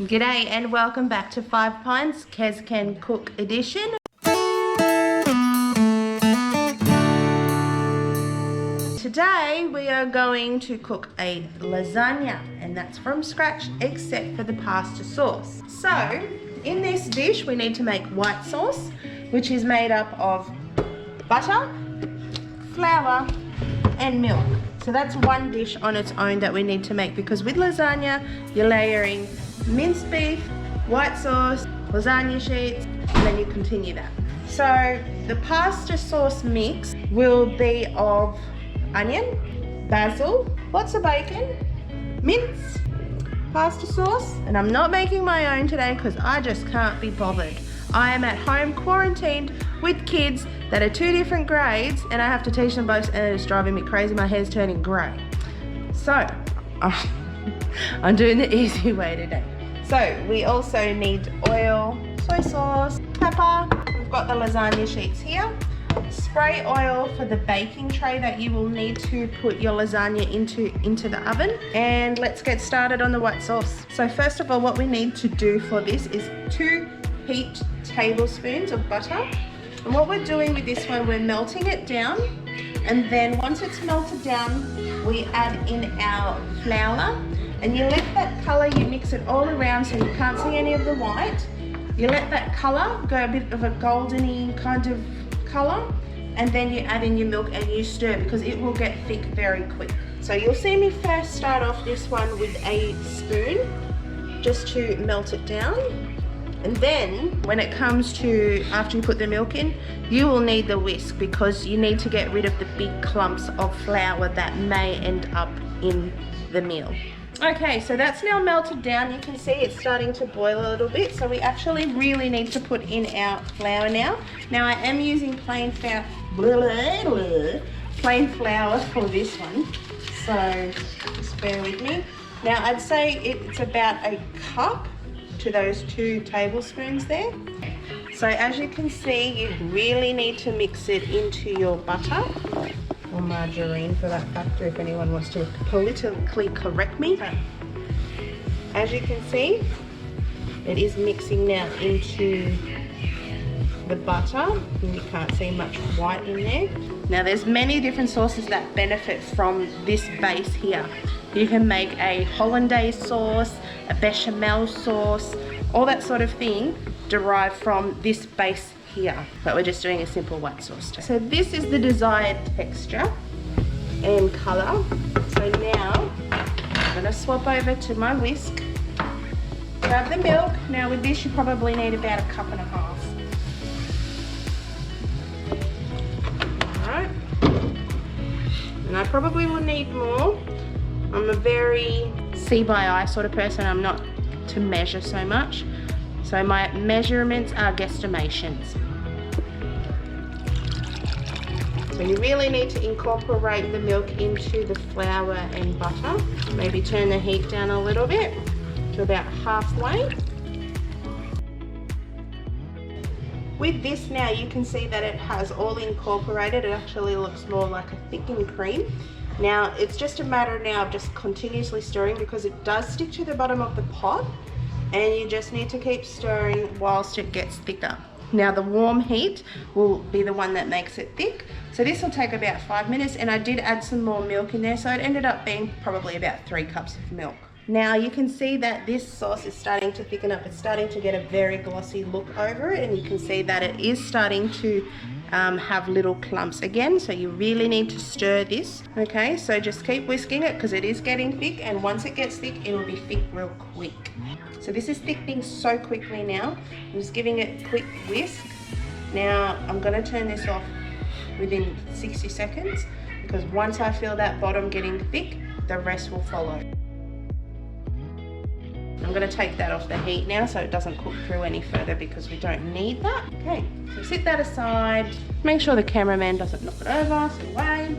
G'day and welcome back to 5 Pints KEZ Can Cook Edition. Today we are going to cook a lasagna, and that's from scratch except for the pasta sauce. So in this dish we need to make white sauce, which is made up of butter, flour and milk. So that's one dish on its own that we need to make, because with lasagna you're layering minced beef, white sauce, lasagna sheets, and then you continue that. So the pasta sauce mix will be of onion, basil, lots of bacon, mince, pasta sauce, and I'm not making my own today because I just can't be bothered. I am at home quarantined with kids that are 2 different grades and I have to teach them both, and it's driving me crazy. My hair's turning grey. So I'm doing the easy way today. So we also need oil, soy sauce, pepper. We've got the lasagna sheets here. Spray oil for the baking tray that you will need to put your lasagna into the oven. And let's get started on the white sauce. So first of all, what we need to do for this is 2 heaped tablespoons of butter. And what we're doing with this one, we're melting it down. And then once it's melted down, we add in our flour. And you let that colour, you mix it all around so you can't see any of the white. You let that colour go a bit of a goldeny kind of colour, and then you add in your milk and you stir, because it will get thick very quick. So you'll see me first start off this one with a spoon just to melt it down. And then when it comes to after you put the milk in, you will need the whisk, because you need to get rid of the big clumps of flour that may end up in the meal. Okay, so that's now melted down. You can see it's starting to boil a little bit, so we actually really need to put in our flour now. Now I am using plain flour for this one, so just bear with me. Now I'd say it's about a cup to those 2 tablespoons there. So as you can see, you really need to mix it into your butter, or margarine for that factor, if anyone wants to politically correct me. As you can see, it is mixing now into the butter. You can't see much white in there. Now there's many different sauces that benefit from this base here. You can make a hollandaise sauce, a bechamel sauce, all that sort of thing derived from this base here, but we're just doing a simple white sauce. So this is the desired texture and colour. So now I'm going to swap over to my whisk, grab the milk. Now with this you probably need about 1.5 cups. Alright, and I probably will need more. I'm a very see by eye sort of person. I'm not to measure so much, so my measurements are guesstimations. So you really need to incorporate the milk into the flour and butter. Maybe turn the heat down a little bit to about halfway. With this now, you can see that it has all incorporated. It actually looks more like a thickened cream. Now it's just a matter now of just continuously stirring, because it does stick to the bottom of the pot, and you just need to keep stirring whilst it gets thicker. Now the warm heat will be the one that makes it thick. So this will take about 5 minutes, and I did add some more milk in there, so it ended up being probably about 3 cups of milk. Now you can see that this sauce is starting to thicken up. It's starting to get a very glossy look over it, and you can see that it is starting to have little clumps again, so you really need to stir this. Okay, so just keep whisking it, because it is getting thick, and once it gets thick it will be thick real quick. So this is thickening so quickly now. I'm just giving it a quick whisk. Now I'm going to turn this off within 60 seconds, because once I feel that bottom getting thick, the rest will follow. I'm going to take that off the heat now so it doesn't cook through any further, because we don't need that. Okay, so set that aside. Make sure the cameraman doesn't knock it over, so away.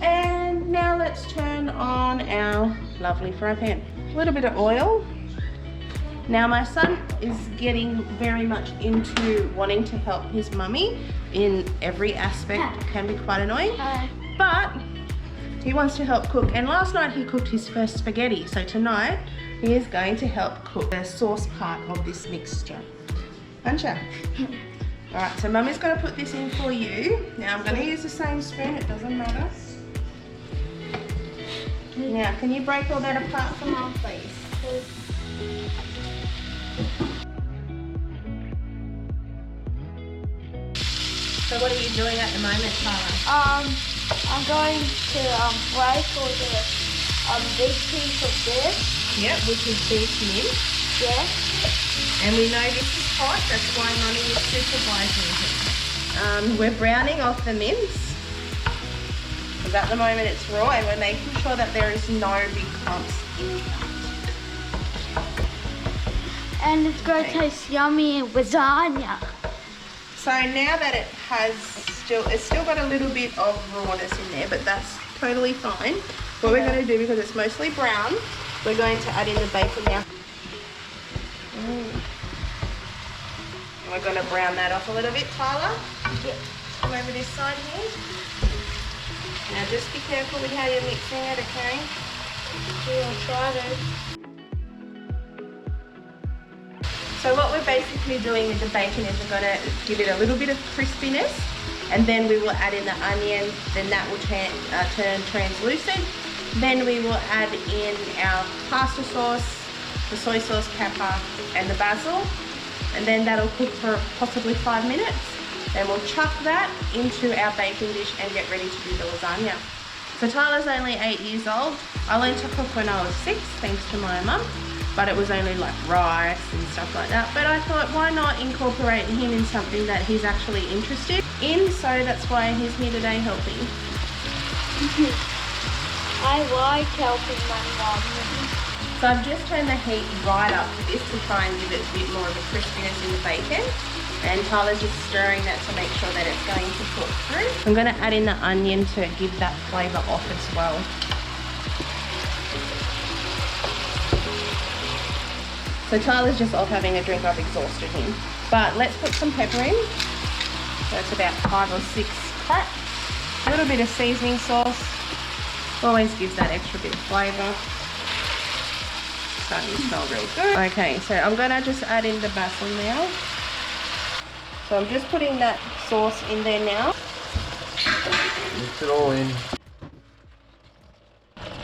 And now let's turn on our lovely fry pan. A little bit of oil. Now my son is getting very much into wanting to help his mummy in every aspect. It can be quite annoying, but he wants to help cook. And last night he cooked his first spaghetti, so tonight He is going to help cook the sauce part of this mixture. Aren't you? Alright, so Mummy's going to put this in for you. Now I'm going to use the same spoon, it doesn't matter. Now, can you break all that apart for Mum, please? So what are you doing at the moment, Tyler? I'm going to break all the big piece of this. Yep, which is beef mince. Yeah. And we know this is hot, that's why Mummy is supervising him. We're browning off the mince. Because at the moment it's raw and we're making sure that there is no big clumps in it. And it's going to taste yummy with lasagna. So now that it's still got a little bit of rawness in there, but that's totally fine. What we're going to do, because it's mostly brown, we're going to add in the bacon now. And we're going to brown that off a little bit, Tyler. Yep. Come over this side here. Now just be careful with how you're mixing it, okay? We'll try to. So what we're basically doing with the bacon is we're going to give it a little bit of crispiness, and then we will add in the onion, then that will turn translucent. Then we will add in our pasta sauce, the soy sauce, pepper, and the basil, and then that'll cook for possibly 5 minutes. Then we'll chuck that into our baking dish and get ready to do the lasagna. So Tyler's only 8 years old. I learned to cook when I was 6, thanks to my mum. But it was only like rice and stuff like that. But I thought, why not incorporate him in something that he's actually interested in? So that's why he's here today helping. I like helping my mom. So I've just turned the heat right up to this to try and give it a bit more of a crispiness in the bacon. And Tyler's just stirring that to make sure that it's going to cook through. I'm going to add in the onion to give that flavour off as well. So Tyler's just off having a drink, I've exhausted him. But let's put some pepper in. So it's about 5 or 6 cracks. A little bit of seasoning sauce. Always gives that extra bit of flavour. Starting to smell real good. Okay, so I'm gonna just add in the basil now. So I'm just putting that sauce in there now. Mix it all in.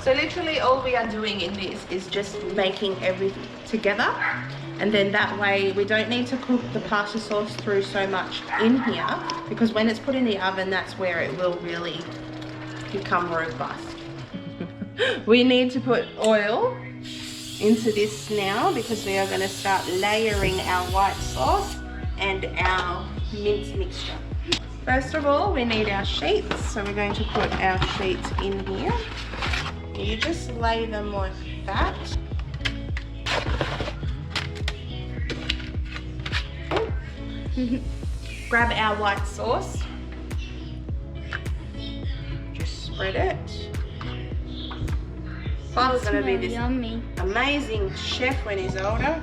So literally all we are doing in this is just making everything together, and then that way we don't need to cook the pasta sauce through so much in here, because when it's put in the oven, that's where it will really become robust. We need to put oil into this now because we are going to start layering our white sauce and our mince mixture. First of all, we need our sheets, so we're going to put our sheets in here. You just lay them like that. Grab our white sauce. Just spread it. Father's going to be this yummy. amazing chef when he's older.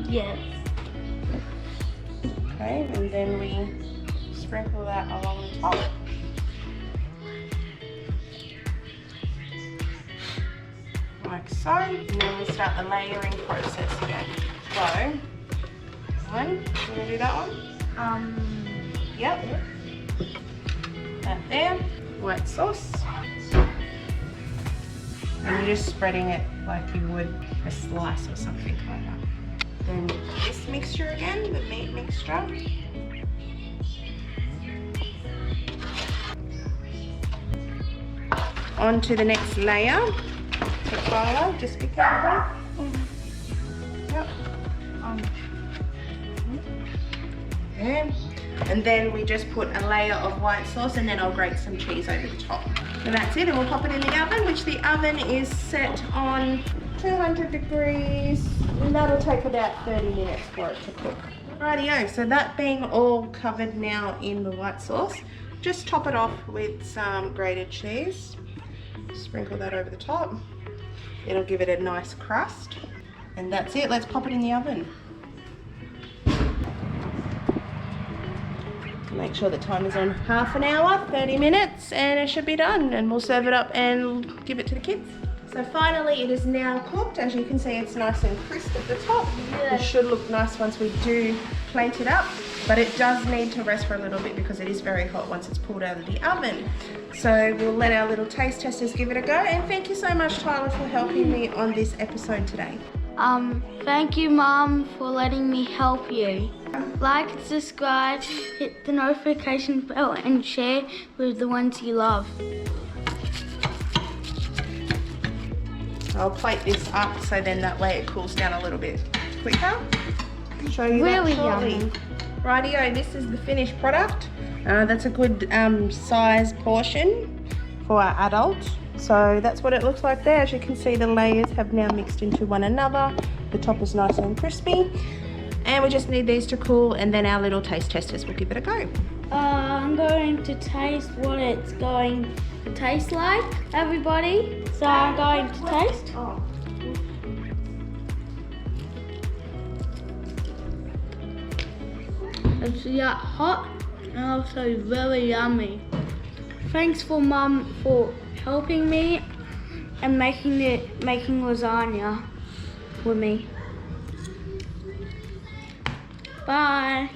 Yes. Okay, and then we sprinkle that along the top. Like so, and then we start the layering process again. So, one, you want to do that one? Yep. That there, white sauce. And you're just spreading it like you would a slice or something like that. Then this mixture again, the meat mixture. On to the next layer. Tyler, just be careful. Yep. And then we just put a layer of white sauce, and then I'll grate some cheese over the top. And that's it, and we'll pop it in the oven, which the oven is set on 200 degrees. And that'll take about 30 minutes for it to cook. Rightio, so that being all covered now in the white sauce, just top it off with some grated cheese. Sprinkle that over the top. It'll give it a nice crust. And that's it, let's pop it in the oven. Make sure the timer's on half an hour, 30 minutes, and it should be done. And we'll serve it up and give it to the kids. So finally it is now cooked. As you can see, it's nice and crisp at the top. Yeah. It should look nice once we do plate it up, but it does need to rest for a little bit because it is very hot once it's pulled out of the oven. So we'll let our little taste testers give it a go, and thank you so much, Tyler, for helping me on this episode today. Thank you, Mum, for letting me help you. Like, subscribe, hit the notification bell, and share with the ones you love. I'll plate this up so then that way it cools down a little bit quicker. Show you Really that shortly. yummy. Rightio, this is the finished product. That's a good size portion for our adult. So that's what it looks like there. As you can see, the layers have now mixed into one another. The top is nice and crispy. And we just need these to cool, and then our little taste testers will give it a go. I'm going to taste what it's going to taste like, everybody. So I'm going to taste. Oh. It's hot and also very yummy. Thanks for Mum for helping me and making lasagna with me. Bye.